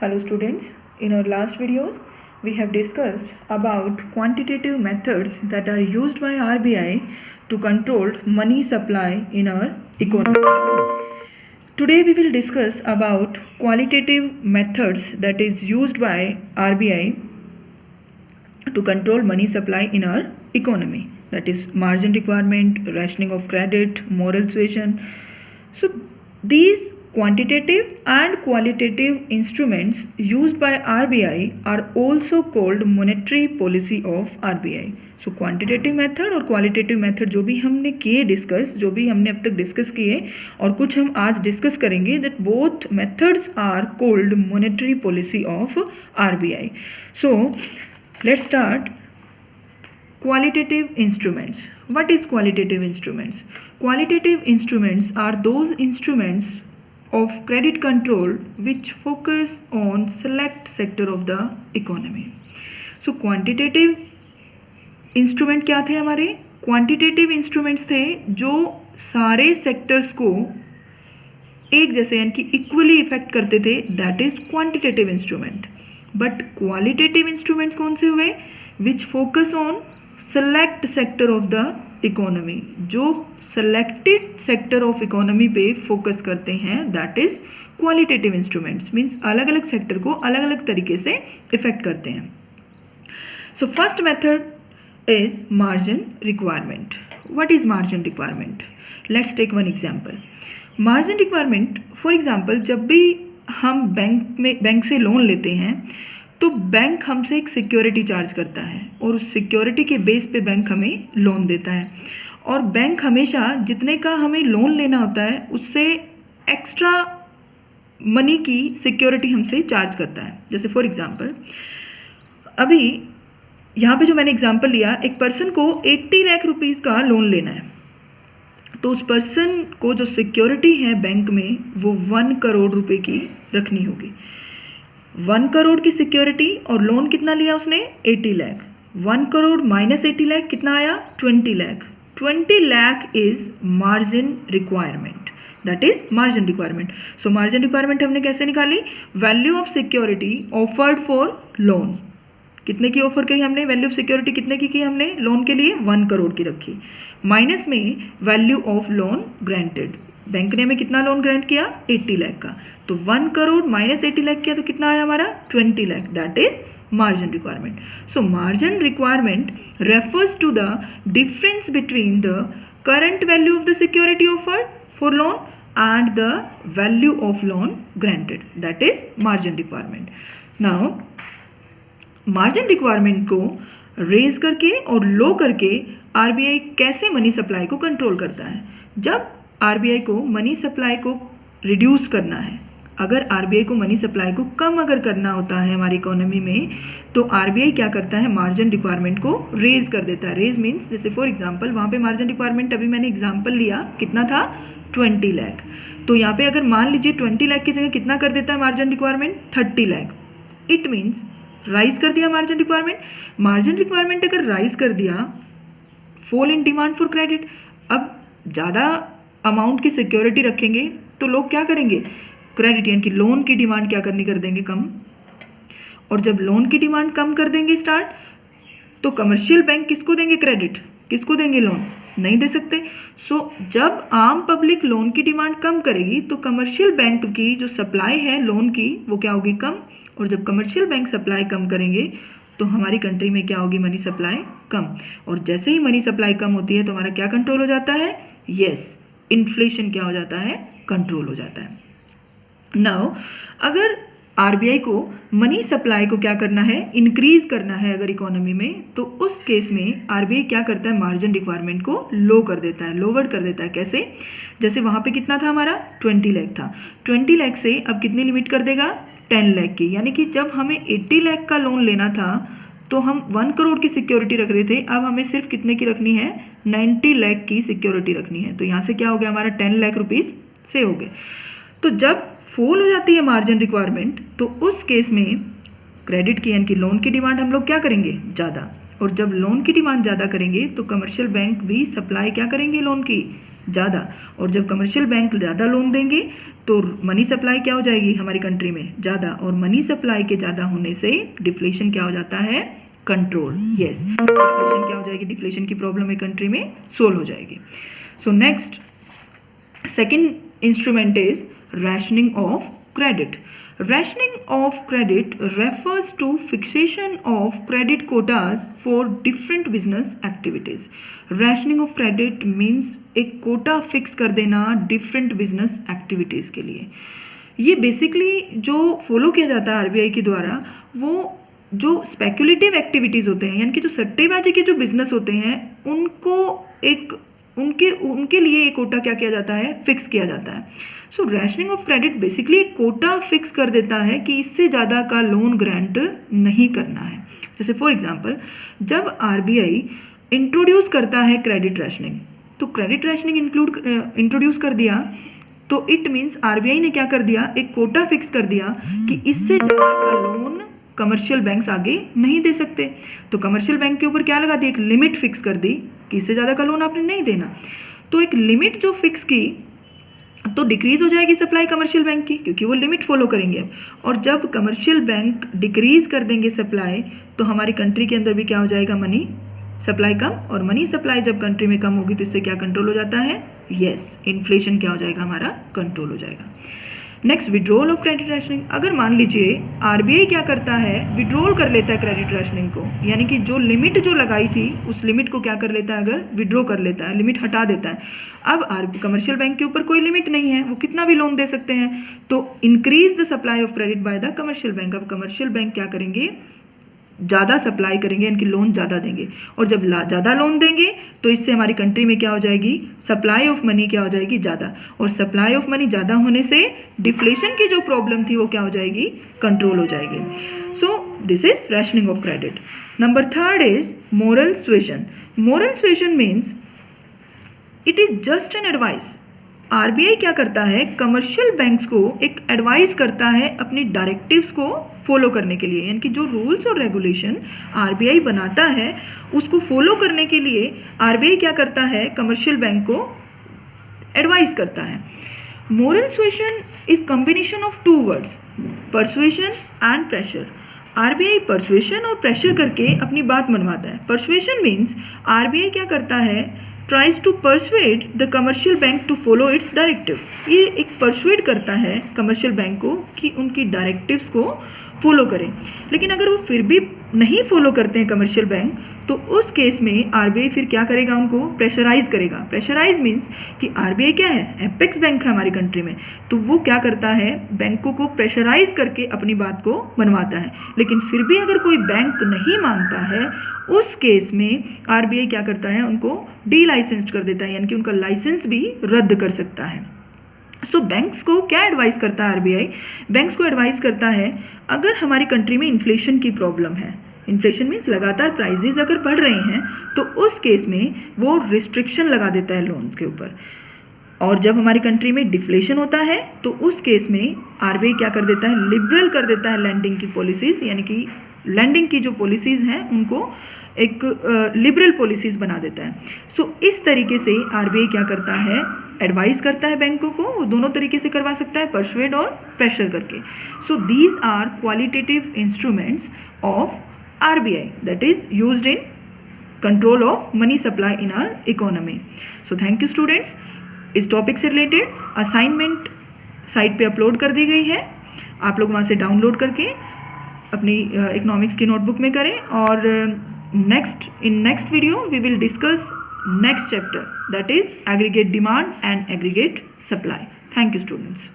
Hello students, in our last videos we have discussed about quantitative methods that are used by RBI to control money supply in our economy. Today we will discuss about qualitative methods that is used by RBI to control money supply in our economy, that is margin requirement, rationing of credit, moral suasion. So these quantitative and qualitative instruments used by RBI are also called monetary policy of RBI. So quantitative method और qualitative method जो भी हमने किए discuss, जो भी हमने अब तक डिस्कस किए और कुछ हम आज डिस्कस करेंगे, that both methods are called monetary policy of RBI. So let's start. Qualitative instruments. What is qualitative instruments? Qualitative instruments are those instruments of credit control which focus on select sector of the economy. So quantitative instrument क्या थे हमारे? Quantitative instruments थे जो सारे sectors को एक जैसे यानी कि equally affect करते थे, that is quantitative instrument. But qualitative instruments कौन से हुए? Which focus on select sector of the economy, जो सेलेक्टेड सेक्टर ऑफ इकोनॉमी पे फोकस करते हैं, that is qualitative instruments. Means अलग अलग सेक्टर को अलग अलग तरीके से इफेक्ट करते हैं. So first method is margin requirement. What is margin requirement? Let's take one example. Margin requirement, for example, जब भी हम बैंक से लोन लेते हैं तो बैंक हमसे एक सिक्योरिटी चार्ज करता है और उस सिक्योरिटी के बेस पे बैंक हमें लोन देता है. और बैंक हमेशा जितने का हमें लोन लेना होता है उससे एक्स्ट्रा मनी की सिक्योरिटी हमसे चार्ज करता है. जैसे फॉर एग्जांपल अभी यहाँ पे जो मैंने एग्जांपल लिया, एक पर्सन को 80 लाख रुपीज़ का लोन लेना है, तो उस पर्सन को जो सिक्योरिटी है बैंक में वो 1 करोड़ रुपए की रखनी होगी. 1 करोड़ की सिक्योरिटी और लोन कितना लिया उसने? 80 लाख. 1 करोड़ माइनस 80 लाख कितना आया? 20 lakh. 20 lakh is margin requirement, that is margin requirement. So margin requirement हमने कैसे निकाली? Value of security offered for loan. कितने की ऑफर की हमने? वैल्यू ऑफ सिक्योरिटी कितने की हमने लोन के लिए? 1 करोड़ की रखी. माइनस में value of loan granted. Bank ने हमें कितना लोन ग्रांट किया? 80 लाख का. तो 1 करोड़ माइनस 80 लाख किया तो कितना आया हमारा? 20 lakh. That is margin requirement. So margin requirement refers to the difference between the current value of the security offered for loan and the value of loan granted. That is margin requirement. Now margin requirement को raise करके और लो करके RBI कैसे money supply को control करता है? जब RBI को मनी सप्लाई को रिड्यूस करना है, अगर आरबीआई को मनी सप्लाई को कम अगर करना होता है हमारी इकोनॉमी में, तो आरबीआई क्या करता है? मार्जिन रिक्वायरमेंट को रेज कर देता है. रेज मीन्स जैसे फॉर एग्जांपल वहाँ पे मार्जिन रिक्वायरमेंट अभी मैंने एग्जांपल लिया, कितना था? 20 लाख. तो यहाँ पे अगर मान लीजिए 20 लाख की जगह कितना कर देता है margin requirement? 30 lakh. It means rise कर दिया मार्जिन रिक्वायरमेंट. मार्जिन रिक्वायरमेंट अगर राइज कर दिया, fall in demand for credit. अब ज़्यादा अमाउंट की सिक्योरिटी रखेंगे तो लोग क्या करेंगे? क्रेडिट यानी कि लोन की डिमांड क्या करनी कर देंगे? कम. और जब लोन की डिमांड कम कर देंगे स्टार्ट, तो कमर्शियल बैंक किसको देंगे क्रेडिट? किसको देंगे लोन? नहीं दे सकते. सो जब आम पब्लिक लोन की डिमांड कम करेगी तो कमर्शियल बैंक की जो सप्लाई है लोन की वो क्या होगी? कम. और जब कमर्शियल बैंक सप्लाई कम करेंगे तो हमारी कंट्री में क्या होगी? मनी सप्लाई कम. और जैसे ही मनी सप्लाई कम होती है तो हमारा क्या कंट्रोल हो जाता है? यस, इन्फ्लेशन क्या हो जाता है? कंट्रोल हो जाता है. नाउ अगर आरबीआई को मनी सप्लाई को क्या करना है? इंक्रीज करना है अगर इकोनॉमी में, तो उस केस में आरबीआई क्या करता है? मार्जिन रिक्वायरमेंट को लो कर देता है, लोवर्ड कर देता है. कैसे? जैसे वहाँ पे कितना था हमारा? 20 लाख था. 20 लाख से अब कितनी लिमिट कर देगा? 10 लाख की. यानी कि जब हमें 80 लाख का लोन लेना था तो हम 1 करोड़ की सिक्योरिटी रख रहे थे, अब हमें सिर्फ कितने की रखनी है? 90 लाख की सिक्योरिटी रखनी है. तो यहाँ से क्या हो गया हमारा? 10 लाख रुपीज़ से हो गए. तो जब फॉल हो जाती है मार्जिन रिक्वायरमेंट तो उस केस में क्रेडिट की यानी कि लोन की डिमांड हम लोग क्या करेंगे? ज़्यादा. और जब लोन की डिमांड ज़्यादा करेंगे तो कमर्शियल बैंक भी सप्लाई क्या करेंगे? लोन की ज़्यादा, और जब कमर्शियल बैंक ज़्यादा लोन देंगे तो मनी सप्लाई क्या हो जाएगी हमारी कंट्री में, ज़्यादा, और मनी सप्लाई के ज़्यादा होने से डिफ्लेशन क्या हो जाता है, कंट्रोल। यस, डिफ्लेशन क्या हो जाएगी, डिफ्लेशन की प्रॉब्लम एक कंट्री में सोल्व हो जाएगी। So next second instrument is rationing of credit. Rationing of credit refers to fixation of credit quotas for different business activities. Rationing of credit means एक Kota fix कर देना different business activities के लिए। ये basically जो follow किया जाता है आरबीआई के द्वारा, वो जो स्पेकुलेटिव एक्टिविटीज़ होते हैं, यानी कि जो सट्टेबाजी के जो बिजनेस होते हैं, उनको एक उनके लिए एक कोटा क्या किया जाता है, फिक्स किया जाता है। सो रैशनिंग ऑफ क्रेडिट बेसिकली एक कोटा फिक्स कर देता है कि इससे ज़्यादा का लोन ग्रांट नहीं करना है। जैसे फॉर एग्जांपल, जब आरबीआई इंट्रोड्यूस करता है क्रेडिट रैशनिंग, तो क्रेडिट रैशनिंग इंट्रोड्यूस कर दिया तो इट मीन्स आरबीआई ने क्या कर दिया, एक कोटा फिक्स कर दिया कि इससे ज़्यादा का लोन कमर्शियल बैंक्स आगे नहीं दे सकते। तो कमर्शियल बैंक के ऊपर क्या लगा दी, एक लिमिट फिक्स कर दी कि इससे ज़्यादा का लोन आपने नहीं देना। तो एक लिमिट जो फिक्स की तो डिक्रीज हो जाएगी सप्लाई कमर्शियल बैंक की, क्योंकि वो लिमिट फॉलो करेंगे। और जब कमर्शियल बैंक डिक्रीज कर देंगे सप्लाई, तो हमारी कंट्री के अंदर भी क्या हो जाएगा, मनी सप्लाई कम, और मनी सप्लाई जब कंट्री में कम होगी तो इससे क्या कंट्रोल हो जाता है, यस, इन्फ्लेशन क्या हो जाएगा, हमारा कंट्रोल हो जाएगा। Next, withdrawal of credit rationing. अगर मान लीजिए आरबीआई क्या करता है, विड्रॉल कर लेता है क्रेडिट रैशनिंग को, यानी कि जो लिमिट जो लगाई थी उस लिमिट को क्या कर लेता है, अगर विड्रॉ कर लेता है, लिमिट हटा देता है। अब कमर्शियल बैंक के ऊपर कोई लिमिट नहीं है, वो कितना भी लोन दे सकते हैं, तो increase the supply of credit by the commercial bank. अब कमर्शियल बैंक क्या करेंगे, ज़्यादा सप्लाई करेंगे, इनकी लोन ज़्यादा देंगे, और जब ज़्यादा लोन देंगे तो इससे हमारी कंट्री में क्या हो जाएगी, सप्लाई ऑफ मनी क्या हो जाएगी, ज़्यादा, और सप्लाई ऑफ मनी ज़्यादा होने से डिफ्लेशन की जो प्रॉब्लम थी वो क्या हो जाएगी, कंट्रोल हो जाएगी। So this is rationing of credit. Number third is moral suasion. Moral suasion means it is just an advice. RBI क्या करता है, कमर्शियल बैंक्स को एक एडवाइस करता है अपनी डायरेक्टिव्स को फॉलो करने के लिए, यानी कि जो रूल्स और रेगुलेशन आरबीआई बनाता है उसको फॉलो करने के लिए आरबीआई क्या करता है, कमर्शियल बैंक को एडवाइस करता है। Moral suasion is combination of two words, persuasion and pressure. RBI persuasion और प्रेशर करके अपनी बात मनवाता है। परसुएशन मीन्स आरबीआई क्या करता है, tries to persuade the commercial bank to follow its directive। ये एक persuade करता है कमर्शियल बैंक को कि उनकी डायरेक्टिव्स को फॉलो करें। लेकिन अगर वो फिर भी नहीं फॉलो करते हैं कमर्शियल बैंक, तो उस केस में आरबीआई फिर क्या करेगा, उनको प्रेशराइज करेगा। प्रेशराइज मीन्स कि आरबीआई क्या है, एपेक्स बैंक है हमारी कंट्री में, तो वो क्या करता है, बैंकों को प्रेशराइज करके अपनी बात को मनवाता है। लेकिन फिर भी अगर कोई बैंक नहीं मानता है, उस केस में आरबीआई क्या करता है, उनको डी लाइसेंस्ड कर देता है, यानी कि उनका लाइसेंस भी रद्द कर सकता है। सो बैंक्स को क्या एडवाइस करता है आरबीआई, बैंक्स को एडवाइस करता है अगर हमारी कंट्री में इन्फ्लेशन की प्रॉब्लम है, इन्फ्लेशन मीन्स लगातार प्राइजेज अगर बढ़ रहे हैं, तो उस केस में वो रिस्ट्रिक्शन लगा देता है लोन्स के ऊपर। और जब हमारी कंट्री में डिफ्लेशन होता है तो उस केस में आरबीआई क्या कर देता है, लिबरल कर देता है लैंडिंग की पॉलिसीज, यानी कि लैंडिंग की जो पॉलिसीज हैं उनको एक लिबरल पॉलिसीज बना देता है। सो इस तरीके से आरबीआई क्या करता है, एडवाइस करता है बैंकों को, वो दोनों तरीके से करवा सकता है, परसुएड और प्रेशर करके। So these are qualitative instruments of RBI that is used in control of money supply in our economy. So thank you students. इस टॉपिक से रिलेटेड असाइनमेंट साइट पे अपलोड कर दी गई है, आप लोग वहाँ से डाउनलोड करके अपनी इकोनॉमिक्स की नोटबुक में करें। और next video we will discuss next chapter, that is aggregate demand and aggregate supply. Thank you students.